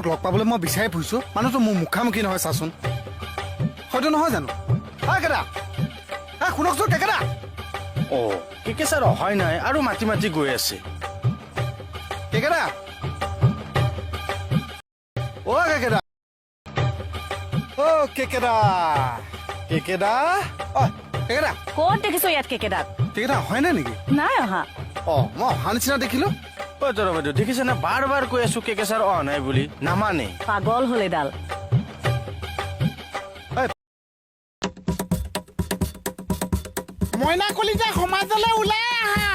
মানুহটোক লগ পাবলৈ মই বিচাৰি ফুৰিছো মানুহটো মোৰ মুখামুখি নহয় চাচোন হয়তো নহয় জানো কেকেটা শুনকচোন কেকেটা কেকে ছাৰ অহাই নাই আৰু মাতি মাতি গৈ আছে কেকেটা কেকেটা কেকেটা কেকেটা কেকেটা ক'ত দেখিছো ইয়াত কেকেটাক কেকেটা হয় নাই নেকি নাই অহা মই অহা নিচিনা দেখিলো তৰা বাইদেউ দেখিছে নে বাৰ বাৰ কৈ আছো কেকে ছাৰ অহা নাই বুলি নামানে পাগল হলে ডাল মইনা কলিতা সমাজলৈ ওলাই আহা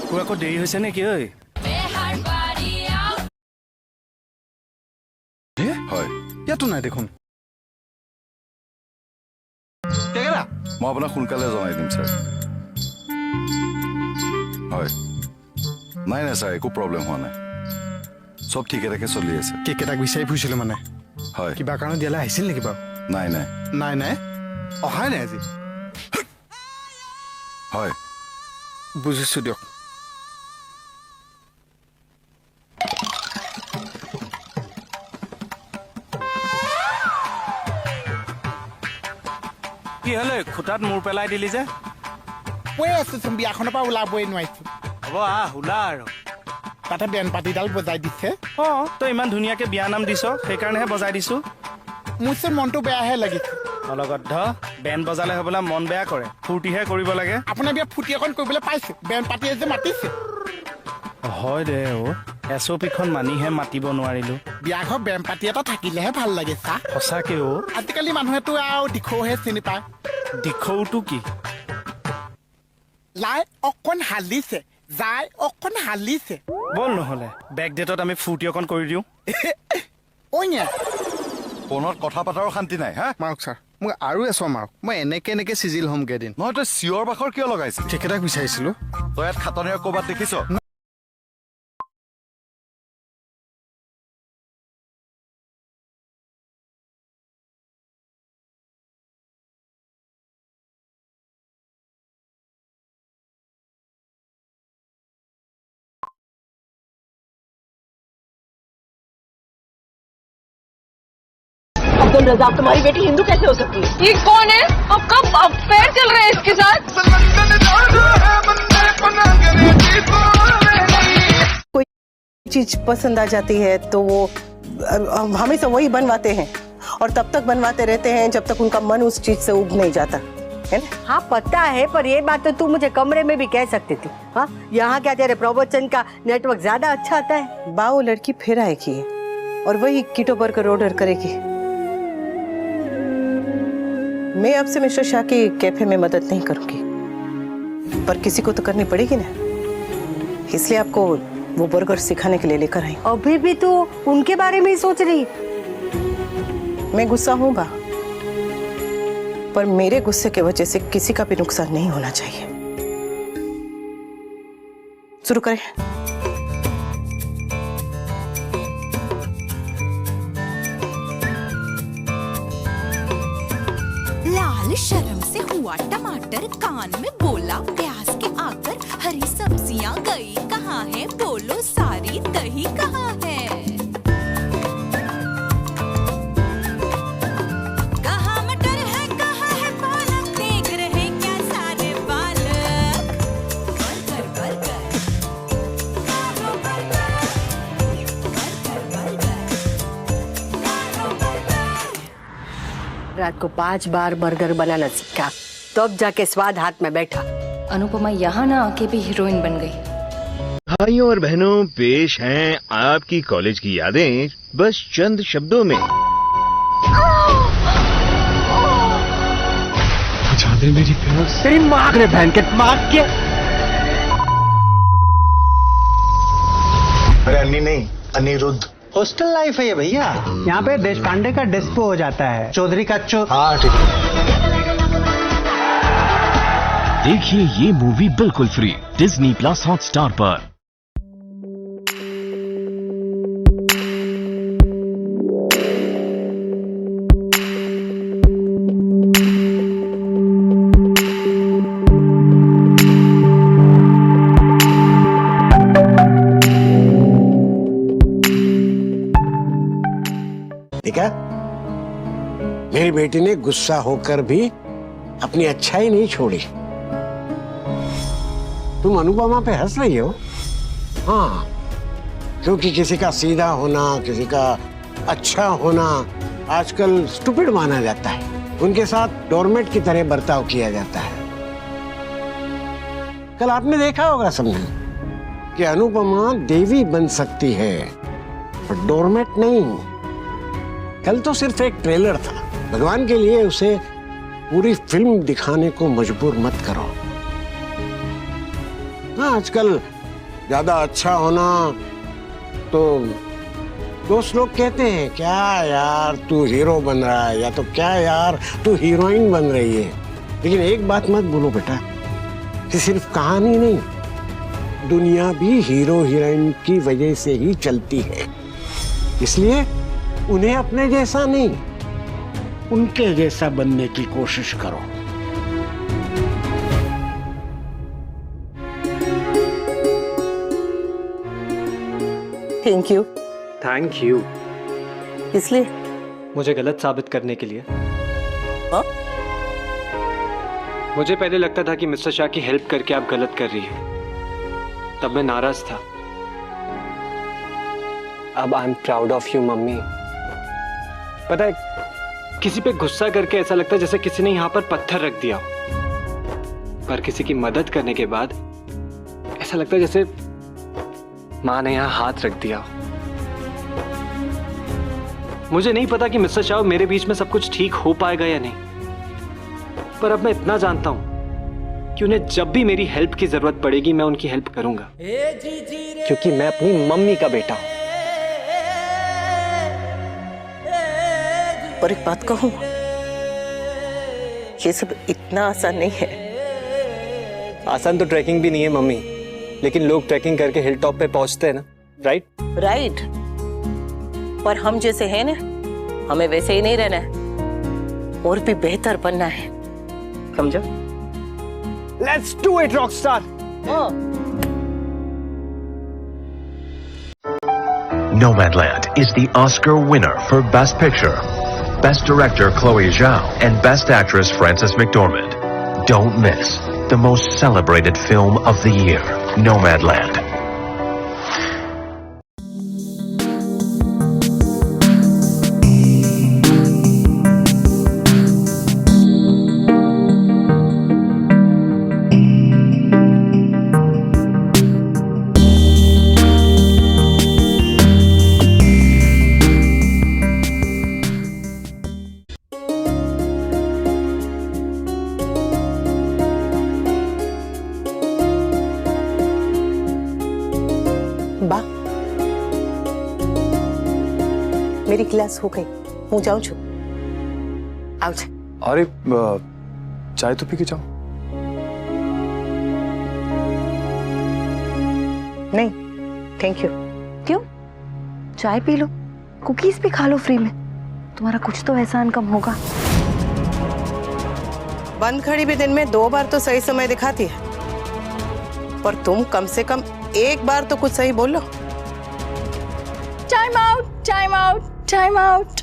তোৰ আকৌ দেৰি হৈছে নেকি ঐ হয় ইয়াতো নাই দেখোন কেকেটা মই আপোনাক সোনকালে জনাই দিম ছাৰ হয় নাই নাই ছাৰ একো প্ৰব্লেম হোৱা নাই চব ঠিকে ঠাকে চলি আছে কেকেটাক বিচাৰি ফুৰিছিলো মানে হয় কিবা কাৰণত ইয়ালৈ আহিছিল নেকি বাৰু নাই নাই নাই নাই অহাই নাই আজি হয় বুজিছো দিয়ক কি হ'লে খুটাত মূৰ পেলাই দিলি যে কৈ আছোচোন বিয়াখনৰ পৰা ওলাবই নোৱাৰিছো হ'ব ওলা আৰু তাতে বেন পাতিডাল বজাই দিছে তই ইমান ধুনীয়াকে বিয়া নাম দিছ সেইকাৰণেহে বজাই দিছো মোৰচোন মনটো বেয়াহে লাগিছে অলগদ্ধ বেন বজালে হ'বলা মন বেয়া কৰে ফূৰ্তিহে কৰিব লাগে আপোনাৰ বিয়া ফুটি অকণ কৰিবলৈ পাইছো বেন পাতিয়ে যে মাতিছে হয় দে এছঅপিখন মানিহে মাতিব নোৱাৰিলো বিয়াঘৰ বেন পাতি এটা থাকিলেহে ভাল লাগে চাহ সঁচাকে আজিকালি মানুহেতো আৰু দিখৌহে চিনি পায় দিখৌটো কি লাই অকণ হালিছে যাই অকণ হালিছে বল নহ'লে বেক ডেটত আমি ফূৰ্তি অকণ কৰি দিওঁ অইনে ফোনত কথা পতাৰো শান্তি নাই হা মাৰক ছাৰ মোক আৰু এচৰ মাৰক মই এনেকে চিজিল হ'মগে এদিন নহয় তই চিঞৰ বাখৰ কিয় লগাইছিল কেকেটাক বিচাৰিছিলো তই ইয়াত খাটনিৰে ক'ৰবাত দেখিছ अब्दुल रजाक तुम्हारी बेटी हिंदू कैसे हो सकती है? ये कौन है? अब कब अफेयर चल रहा है इसके साथ? कोई चीज पसंद आ जाती है तो वो हमेशा वही बनवाते हैं और तब तक बनवाते रहते हैं जब तक उनका मन उस चीज से उब नहीं जाता है ना? हाँ पता है, पर ये बात तो तू मुझे कमरे में भी कह सकती थी। हाँ, यहाँ क्या तेरे प्रवचन का नेटवर्क ज्यादा अच्छा आता है। वो लड़की फिर आएगी और वही कीटो बर्गर ऑर्डर करेगी। मैं आपसे मिस्टर शाह की कैफे में मदद नहीं करूंगी, पर किसी को तो करनी पड़ेगी ना, इसलिए आपको वो बर्गर सिखाने के लिए लेकर आई। अभी भी तू उनके बारे में ही सोच रही? मैं गुस्सा हूं बा, पर मेरे गुस्से की वजह से किसी का भी नुकसान नहीं होना चाहिए। शुरू करें। लाल शर्म से हुआ टमाटर, कान में बोला प्याज के आकर, हरी सब्जियां गई कहाँ है, बोलो सारी दही कहाँ है। कहाँ मटर है कहाँ है पालक, देख रहे क्या सारे बालक। बर्गर बर्गर खाओ बर्गर, बर्गर बर्गर खाओ बर्गर। रात को 5 बार बर्गर बनाना सीखा, तब जाके स्वाद हाथ में बैठा। अनुपमा यहाँ ना आके भी हीरोइन बन गई। भाइयों और बहनों, पेश हैं आपकी कॉलेज की यादें बस चंद शब्दों में। बचा दे मेरी प्यास, तेरी माँ ने बैंकेट मार के। अरे अन्नी नहीं, अनिरुद्ध। हॉस्टल लाइफ है ये भैया, यहाँ पे देश पांडे का डिस्पो हो जाता है, चौधरी का हाँ ठीक है। देखिए ये मूवी बिल्कुल फ्री डिज्नी प्लस हॉटस्टार पर। राधिका, मेरी बेटी ने गुस्सा होकर भी अपनी अच्छाई नहीं छोड़ी। तुम अनुपमा पे हंस रही हो? हाँ, क्योंकि किसी का सीधा होना, किसी का अच्छा होना आजकल स्टूपिड माना जाता है। उनके साथ डोरमेट की तरह बर्ताव किया जाता है। कल आपने देखा होगा सबने कि अनुपमा देवी बन सकती है, पर डोरमेट नहीं। कल तो सिर्फ एक ट्रेलर था। भगवान के लिए उसे पूरी फिल्म दिखाने को मजबूर मत करो। हाँ, आजकल ज्यादा अच्छा होना तो दोस्त लोग कहते हैं, क्या यार तू हीरो बन रहा है, या तो क्या यार तू हीरोइन बन रही है। लेकिन एक बात मत भूलो बेटा, कि सिर्फ कहानी नहीं, दुनिया भी हीरो हीरोइन की वजह से ही चलती है। इसलिए उन्हें अपने जैसा नहीं, उनके जैसा बनने की कोशिश करो। Thank you. Thank you. इसलिए मुझे गलत साबित करने के लिए। हाँ? मुझे पहले लगता था कि मिस्टर शाह की हेल्प करके आप गलत कर रही हैं। तब मैं नाराज था। अब I am proud of you mummy. पता है, किसी पे गुस्सा करके ऐसा लगता है जैसे किसी ने यहाँ पर पत्थर रख दिया हो, पर किसी की मदद करने के बाद ऐसा लगता है जैसे माँ ने यहाँ हाथ रख दिया हो। मुझे नहीं पता कि मिस्टर शाह मेरे बीच में सब कुछ ठीक हो पाएगा या नहीं, पर अब मैं इतना जानता हूं कि उन्हें जब भी मेरी हेल्प की जरूरत पड़ेगी मैं उनकी हेल्प करूंगा, क्योंकि मैं अपनी मम्मी का बेटा हूं। और एक बात कहूं, ये सब इतना आसान नहीं है। आसान तो ट्रैकिंग भी नहीं है मम्मी, लेकिन लोग ट्रैकिंग करके हिल टॉप पे पहुंचते हैं ना, राइट? राइट, पर हम जैसे हैं ना, हमें वैसे ही नहीं रहना है, और भी बेहतर बनना है, समझो? Let's do it, Rockstar! Nomadland is the Oscar winner for Best Picture, Best Director Chloe Zhao, and Best Actress Frances McDormand. Don't miss the most celebrated film of the year, Nomadland. बा, मेरी class हो गई, હું જાઉં છું। આવજે। अरे चाय तो पी के जाओ। नहीं, थैंक यू। क्यों? चाय पी लो, कुकीज भी खा लो फ्री में, तुम्हारा कुछ तो एहसान कम होगा। बंद खड़ी भी दिन में 2 बार तो सही समय दिखाती है, पर तुम कम से कम एक बार तो कुछ सही बोलो। Time out, time out, time out.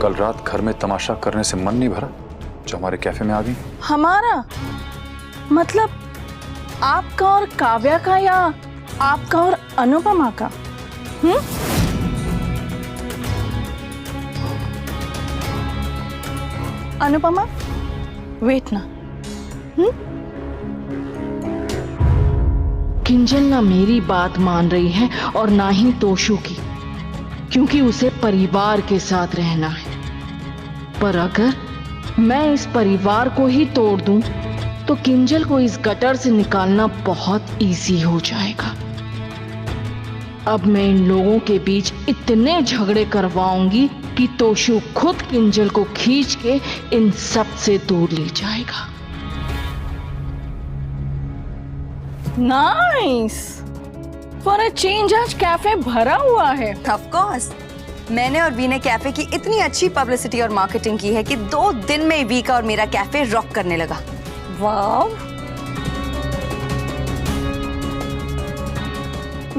कल रात घर में तमाशा करने से मन नहीं भरा जो हमारे कैफे में आ गई? हमारा मतलब आपका और काव्या का, या आपका और अनुपमा का? अनुपमा, वेट ना। किंजल ना मेरी बात मान रही है और ना ही तोशु की, क्योंकि उसे परिवार के साथ रहना है। पर अगर मैं इस परिवार को ही तोड़ दूं, तो किंजल को इस गटर से निकालना बहुत इजी हो जाएगा। अब मैं इन लोगों के बीच इतने झगड़े करवाऊंगी कि तोशु खुद किंजल को खींच के इन सब से दूर ले जाएगा। नाइस, फॉर अ चेंज आज कैफे भरा हुआ है। ऑफ कोर्स, मैंने और वी ने कैफे की इतनी अच्छी पब्लिसिटी और मार्केटिंग की है कि 2 दिन में वी का और मेरा कैफे रॉक करने लगा। वाव।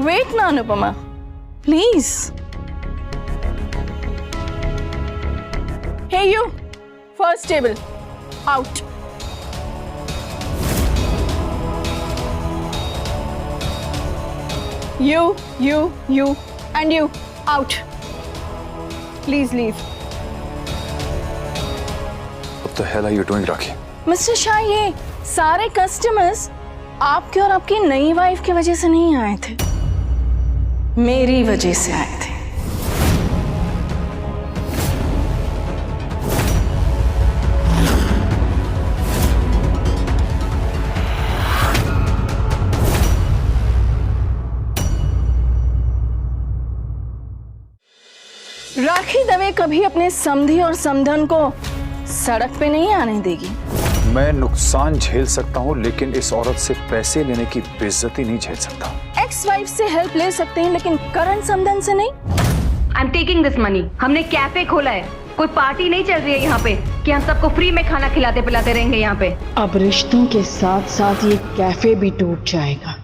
वेट ना Anupama, please. Hey you, first table out. You and you out. Please leave. What the hell are you doing, Rakhi? Mister Shah, ये सारे कस्टमर्स आपके और आपकी नई वाइफ की वजह से नहीं आए थे, मेरी वजह से आए थे। राखी दवे कभी अपने समधी और समधन को सड़क पे नहीं आने देगी। मैं नुकसान झेल सकता हूँ, लेकिन इस औरत से पैसे लेने की बेइज्जती नहीं झेल सकता। एक्स वाइफ से हेल्प ले सकते हैं, लेकिन करंट समधन से नहीं। I am taking this money. हमने कैफे खोला है, कोई पार्टी नहीं चल रही है यहाँ पे कि हम सबको फ्री में खाना खिलाते पिलाते रहेंगे यहाँ पे। अब रिश्तों के साथ साथ ये कैफे भी टूट जाएगा।